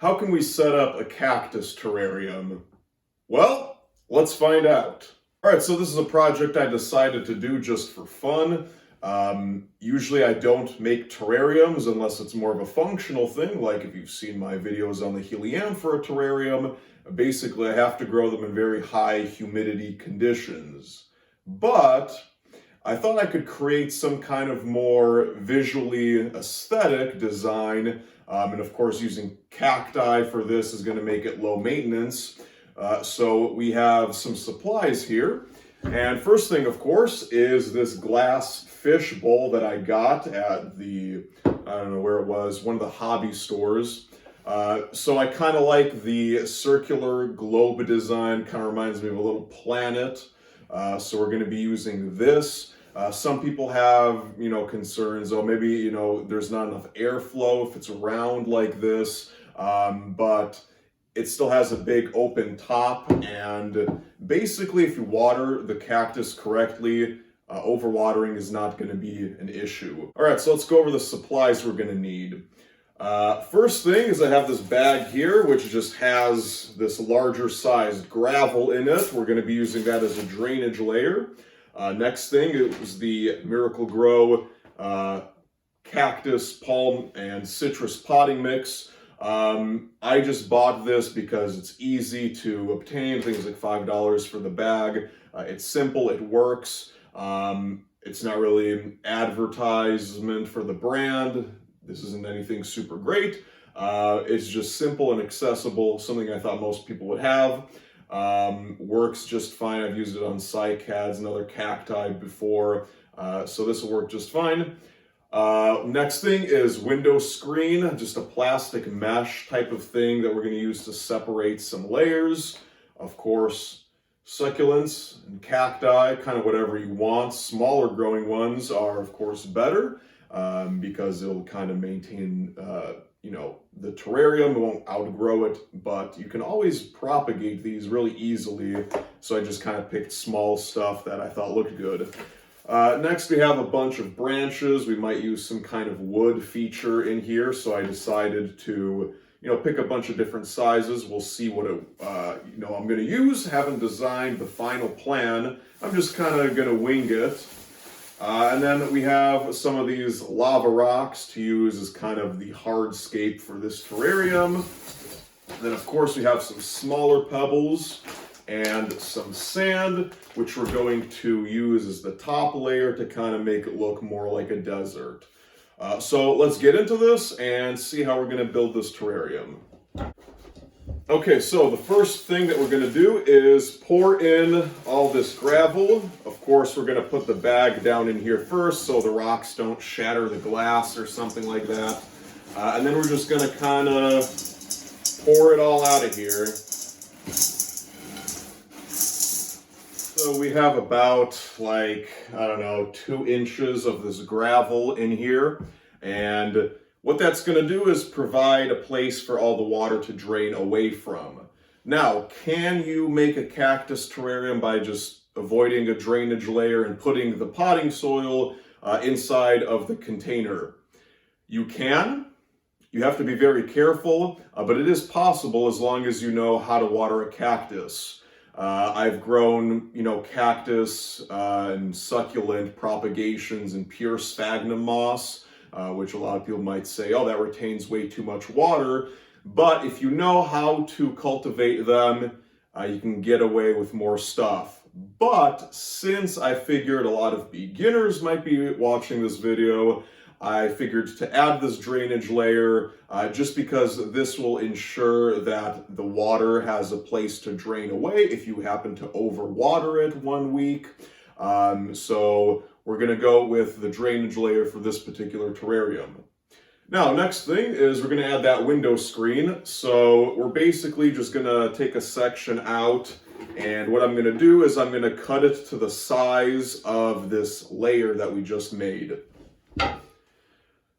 How can we set up a cactus terrarium? Well, let's find out. All right, so this is a project I decided to do just for fun. Usually I don't make terrariums unless it's more of a functional thing, like if you've seen my videos on the helianthera terrarium. Basically, I have to grow them in very high humidity conditions. But I thought I could create some kind of more visually aesthetic design, and of course using cacti for this is going to make it low maintenance. So we have some supplies here, and first thing of course is this glass fish bowl that I got at the, I don't know where it was, one of the hobby stores. So I kind of like the circular globe design, kind of reminds me of a little planet. So we're going to be using this. Some people have, concerns, oh, maybe, there's not enough airflow if it's round like this, but it still has a big open top, and basically if you water the cactus correctly, overwatering is not going to be an issue. All right, so let's go over the supplies we're going to need. First thing is I have this bag here, which just has this larger sized gravel in it. We're going to be using that as a drainage layer. Next thing is the Miracle-Gro cactus, palm, and citrus potting mix. I just bought this because it's easy to obtain. Things like $5 for the bag. It's simple, it works. It's not really an advertisement for the brand. This isn't anything super great. It's just simple and accessible, something I thought most people would have. Works just fine. I've used it on cycads and other cacti before, so this will work just fine. Next thing is window screen, just a plastic mesh type of thing that we're going to use to separate some layers. Of course, succulents and cacti, kind of whatever you want. Smaller growing ones are of course better, because it'll kind of maintain the terrarium. It won't outgrow it, but you can always propagate these really easily. So I just kind of picked small stuff that I thought looked good. Next we have a bunch of branches. We might use some kind of wood feature in here, so I decided to pick a bunch of different sizes. We'll see what I'm going to use. Haven't designed the final plan. I'm just kind of going to wing it. And then we have some of these lava rocks to use as kind of the hardscape for this terrarium. And then of course we have some smaller pebbles and some sand, which we're going to use as the top layer to kind of make it look more like a desert. So let's get into this and see how we're going to build this terrarium. Okay, so the first thing that we're going to do is pour in all this gravel. Of course, we're going to put the bag down in here first so the rocks don't shatter the glass or something like that. And then we're just going to kind of pour it all out of here. So we have about 2 inches of this gravel in here, and what that's going to do is provide a place for all the water to drain away from. Now, can you make a cactus terrarium by just avoiding a drainage layer and putting the potting soil inside of the container? You can. You have to be very careful, but it is possible as long as you know how to water a cactus. I've grown, cactus and succulent propagations in pure sphagnum moss, which a lot of people might say, oh, that retains way too much water. But if you know how to cultivate them, you can get away with more stuff. But since I figured a lot of beginners might be watching this video, I figured to add this drainage layer just because this will ensure that the water has a place to drain away if you happen to overwater it one week. So we're going to go with the drainage layer for this particular terrarium. Now, next thing is we're going to add that window screen. So we're basically just going to take a section out, and what I'm going to do is I'm going to cut it to the size of this layer that we just made.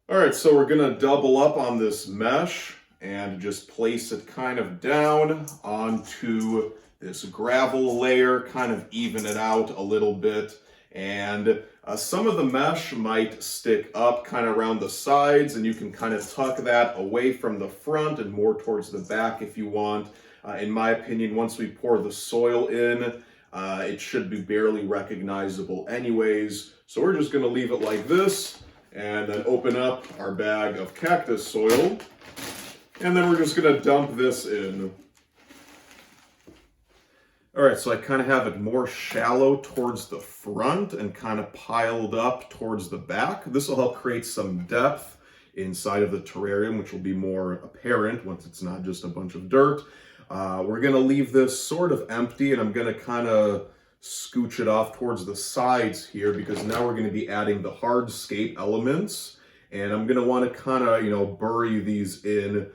All right, so we're going to double up on this mesh and just place it kind of down onto this gravel layer, kind of even it out a little bit. And some of the mesh might stick up kind of around the sides, and you can kind of tuck that away from the front and more towards the back if you want. In my opinion, once we pour the soil in, it should be barely recognizable anyways. So we're just gonna leave it like this and then open up our bag of cactus soil. And then we're just gonna dump this in. All right, so I kind of have it more shallow towards the front and kind of piled up towards the back. This will help create some depth inside of the terrarium, which will be more apparent once it's not just a bunch of dirt. We're gonna leave this sort of empty, and I'm gonna kind of scooch it off towards the sides here because now we're gonna be adding the hardscape elements, and I'm gonna wanna kind of, bury these in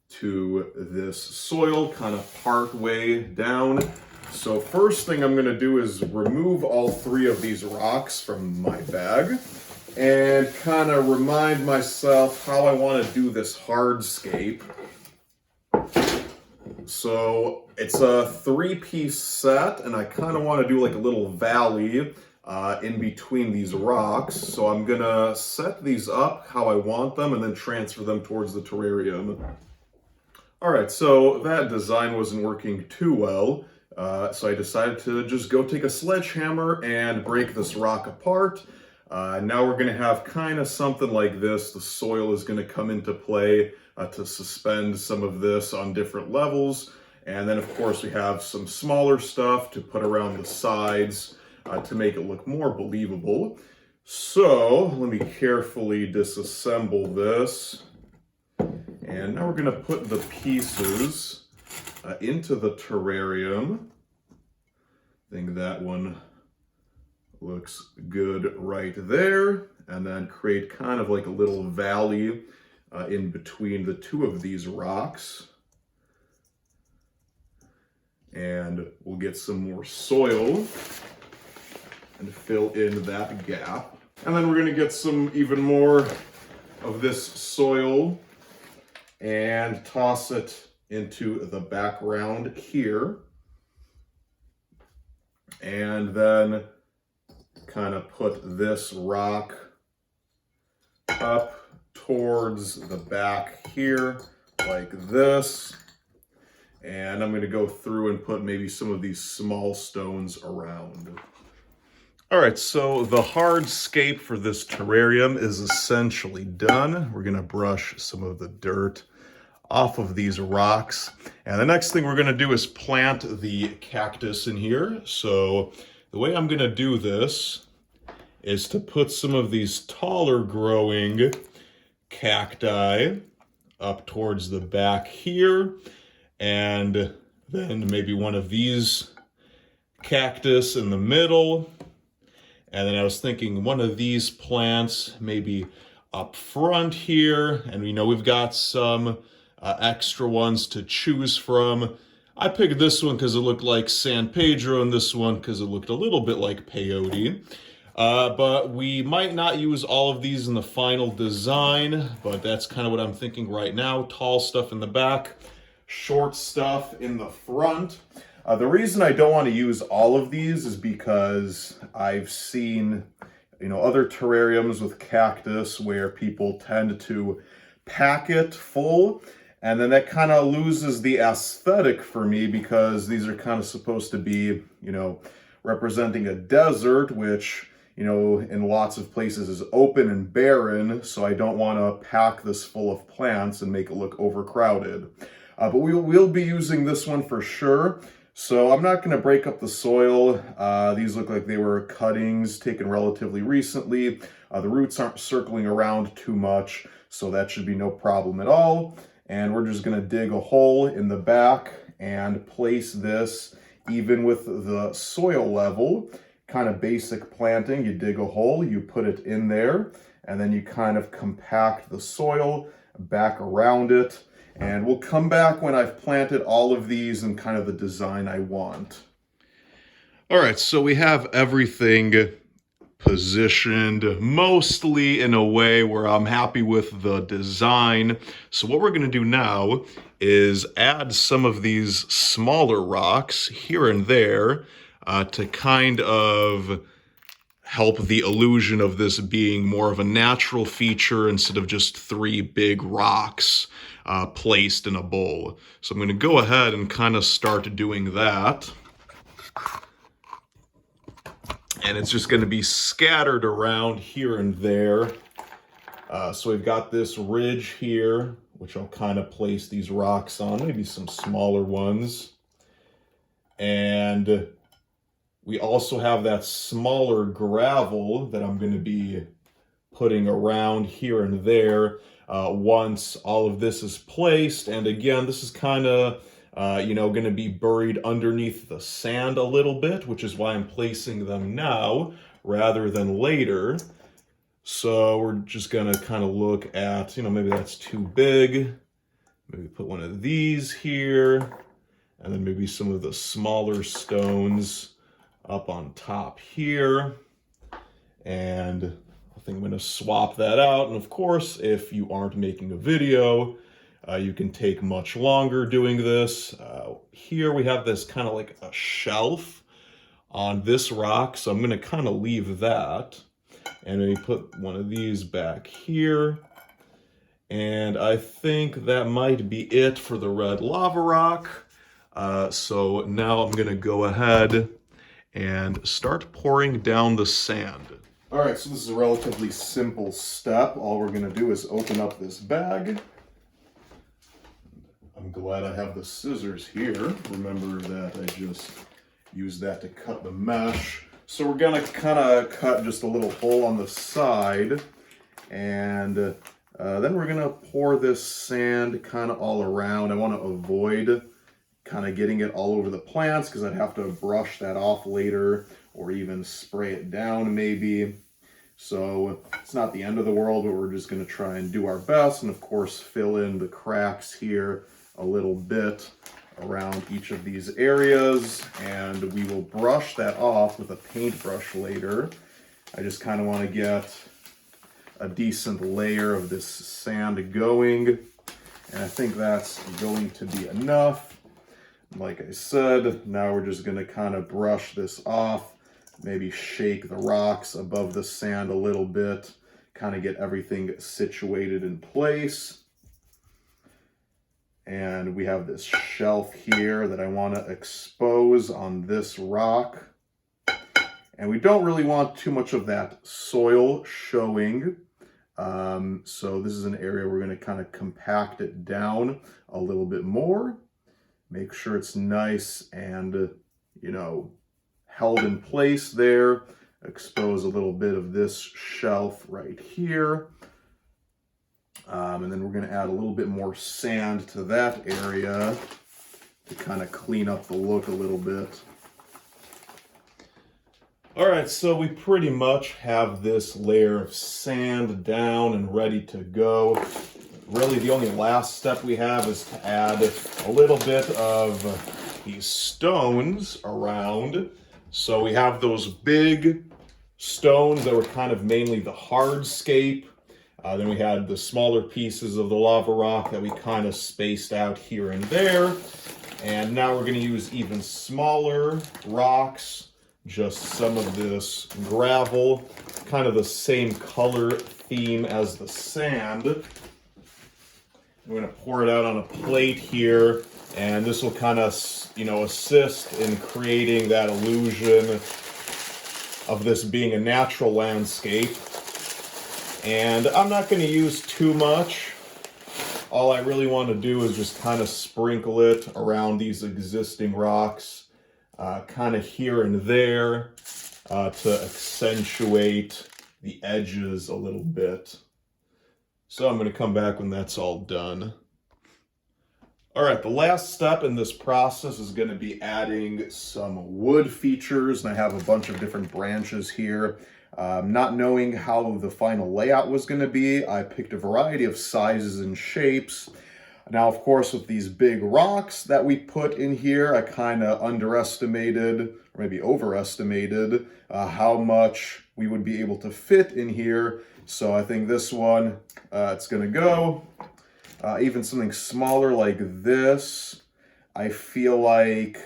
to this soil kind of part way down. So first thing I'm gonna do is remove all 3 of these rocks from my bag and kind of remind myself how I want to do this hardscape. So it's a 3-piece set, and I kind of want to do like a little valley in between these rocks. So I'm gonna set these up how I want them and then transfer them towards the terrarium. All right, so that design wasn't working too well, so I decided to just go take a sledgehammer and break this rock apart. Now we're gonna have kind of something like this. The soil is gonna come into play to suspend some of this on different levels. And then of course we have some smaller stuff to put around the sides to make it look more believable. So let me carefully disassemble this. And now we're gonna put the pieces into the terrarium. I think that one looks good right there. And then create kind of like a little valley in between the 2 of these rocks. And we'll get some more soil and fill in that gap. And then we're gonna get some even more of this soil and toss it into the background here. And then kind of put this rock up towards the back here like this. And I'm going to go through and put maybe some of these small stones around. All right, so the hardscape for this terrarium is essentially done. We're gonna brush some of the dirt off of these rocks. And the next thing we're gonna do is plant the cactus in here. So the way I'm gonna do this is to put some of these taller growing cacti up towards the back here. And then maybe one of these cactus in the middle. And then I was thinking one of these plants maybe up front here. And we've got some extra ones to choose from. I picked this one because it looked like San Pedro, and this one because it looked a little bit like peyote. But we might not use all of these in the final design, but that's kind of what I'm thinking right now. Tall stuff in the back, short stuff in the front. The reason I don't want to use all of these is because I've seen, other terrariums with cactus where people tend to pack it full, and then that kind of loses the aesthetic for me because these are kind of supposed to be, representing a desert, which, in lots of places is open and barren, so I don't want to pack this full of plants and make it look overcrowded. But we'll be using this one for sure. So I'm not going to break up the soil. These look like they were cuttings taken relatively recently. The roots aren't circling around too much, so that should be no problem at all. And we're just going to dig a hole in the back and place this even with the soil level. Kind of basic planting. You dig a hole, you put it in there, and then you kind of compact the soil back around it. And we'll come back when I've planted all of these in kind of the design I want. All right, so we have everything positioned mostly in a way where I'm happy with the design. So what we're gonna do now is add some of these smaller rocks here and there to kind of help the illusion of this being more of a natural feature instead of just 3 big rocks placed in a bowl. So I'm going to go ahead and kind of start doing that. And it's just going to be scattered around here and there. So we've got this ridge here, which I'll kind of place these rocks on, maybe some smaller ones. And we also have that smaller gravel that I'm going to be putting around here and there once all of this is placed. And again, this is kind of, going to be buried underneath the sand a little bit, which is why I'm placing them now rather than later. So we're just going to kind of look at, maybe that's too big. Maybe put one of these here, and then maybe some of the smaller stones up on top here. And I think I'm going to swap that out. And of course, if you aren't making a video, you can take much longer doing this. Here we have this kind of like a shelf on this rock, so I'm going to kind of leave that. And maybe put one of these back here. And I think that might be it for the red lava rock. So now I'm going to go ahead and start pouring down the sand. All right, so this is a relatively simple step. All we're going to do is open up this bag. I'm glad I have the scissors here. Remember that I just used that to cut the mesh. So we're going to kind of cut just a little hole on the side, and then we're going to pour this sand kind of all around. I want to avoid kind of getting it all over the plants because I'd have to brush that off later or even spray it down maybe. So it's not the end of the world, but we're just going to try and do our best, and of course fill in the cracks here a little bit around each of these areas, and we will brush that off with a paintbrush later. I just kind of want to get a decent layer of this sand going, and I think that's going to be enough. Like I said, now we're just going to kind of brush this off, maybe shake the rocks above the sand a little bit, kind of get everything situated in place. And we have this shelf here that I want to expose on this rock. And we don't really want too much of that soil showing. So this is an area we're going to kind of compact it down a little bit more. Make sure it's nice and, held in place there. Expose a little bit of this shelf right here. And then we're going to add a little bit more sand to that area to kind of clean up the look a little bit. All right, so we pretty much have this layer of sand down and ready to go. Really, the only last step we have is to add a little bit of these stones around. So we have those big stones that were kind of mainly the hardscape. Then we had the smaller pieces of the lava rock that we kind of spaced out here and there. And now we're going to use even smaller rocks, just some of this gravel, kind of the same color theme as the sand. I'm going to pour it out on a plate here, and this will kind of, assist in creating that illusion of this being a natural landscape. And I'm not going to use too much. All I really want to do is just kind of sprinkle it around these existing rocks, kind of here and there, to accentuate the edges a little bit. So I'm going to come back when that's all done. All right, the last step in this process is going to be adding some wood features, and I have a bunch of different branches here. Not knowing how the final layout was going to be, I picked a variety of sizes and shapes. Now, of course, with these big rocks that we put in here, I kind of underestimated, or maybe overestimated, how much we would be able to fit in here. So I think this one, it's going to go. Even something smaller like this, I feel like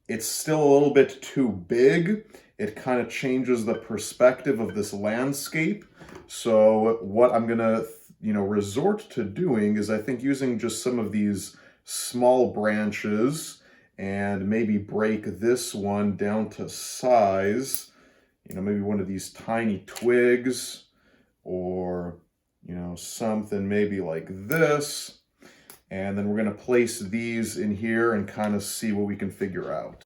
it's still a little bit too big. it kind of changes the perspective of this landscape. So what I'm gonna, resort to doing is I think using just some of these small branches and maybe break this one down to size, maybe one of these tiny twigs or, something maybe like this. And then we're going to place these in here and kind of see what we can figure out.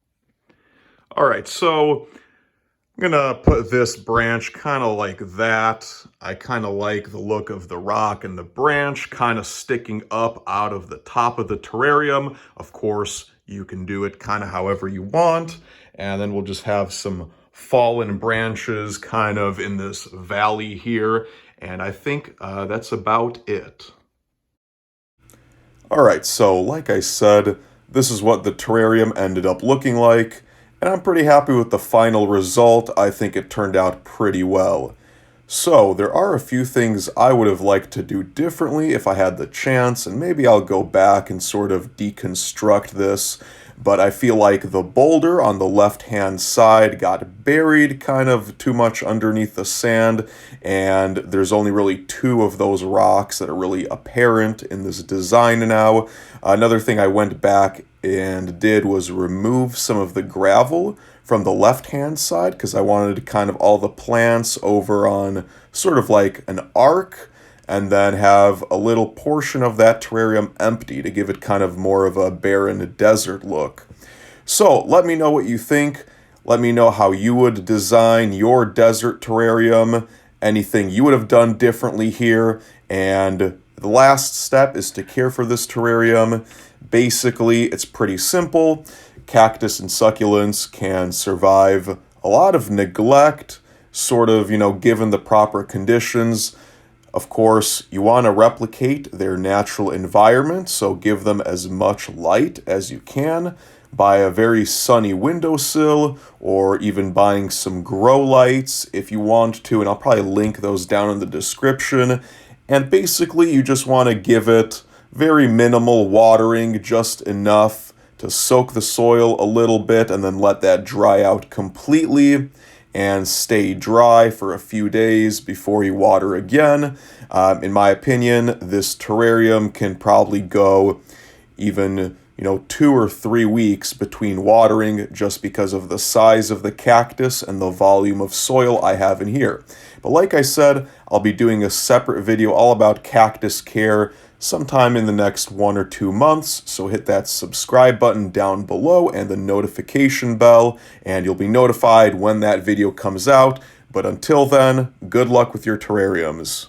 All right, so I'm going to put this branch kind of like that. I kind of like the look of the rock and the branch kind of sticking up out of the top of the terrarium. Of course, you can do it kind of however you want. And then we'll just have some fallen branches kind of in this valley here. And I think that's about it. All right, so like I said, this is what the terrarium ended up looking like, and I'm pretty happy with the final result. I think it turned out pretty well. So there are a few things I would have liked to do differently if I had the chance, and maybe I'll go back and sort of deconstruct this. But I feel like the boulder on the left-hand side got buried kind of too much underneath the sand, and there's only really two of those rocks that are really apparent in this design now. Another thing I went back and did was remove some of the gravel from the left-hand side because I wanted kind of all the plants over on sort of like an arc, and then have a little portion of that terrarium empty to give it kind of more of a barren desert look. So let me know what you think. Let me know how you would design your desert terrarium, anything you would have done differently here. And the last step is to care for this terrarium. Basically, it's pretty simple. Cactus and succulents can survive a lot of neglect, sort of, given the proper conditions. Of course, you want to replicate their natural environment, so give them as much light as you can. Buy a very sunny windowsill, or even buying some grow lights if you want to, and I'll probably link those down in the description. And basically, you just want to give it very minimal watering, just enough to soak the soil a little bit, and then let that dry out completely and stay dry for a few days before you water again. In my opinion, this terrarium can probably go even 2 or 3 weeks between watering just because of the size of the cactus and the volume of soil I have in here. But like I said, I'll be doing a separate video all about cactus care sometime in the next 1 or 2 months, so hit that subscribe button down below and the notification bell, and you'll be notified when that video comes out. But until then, good luck with your terrariums.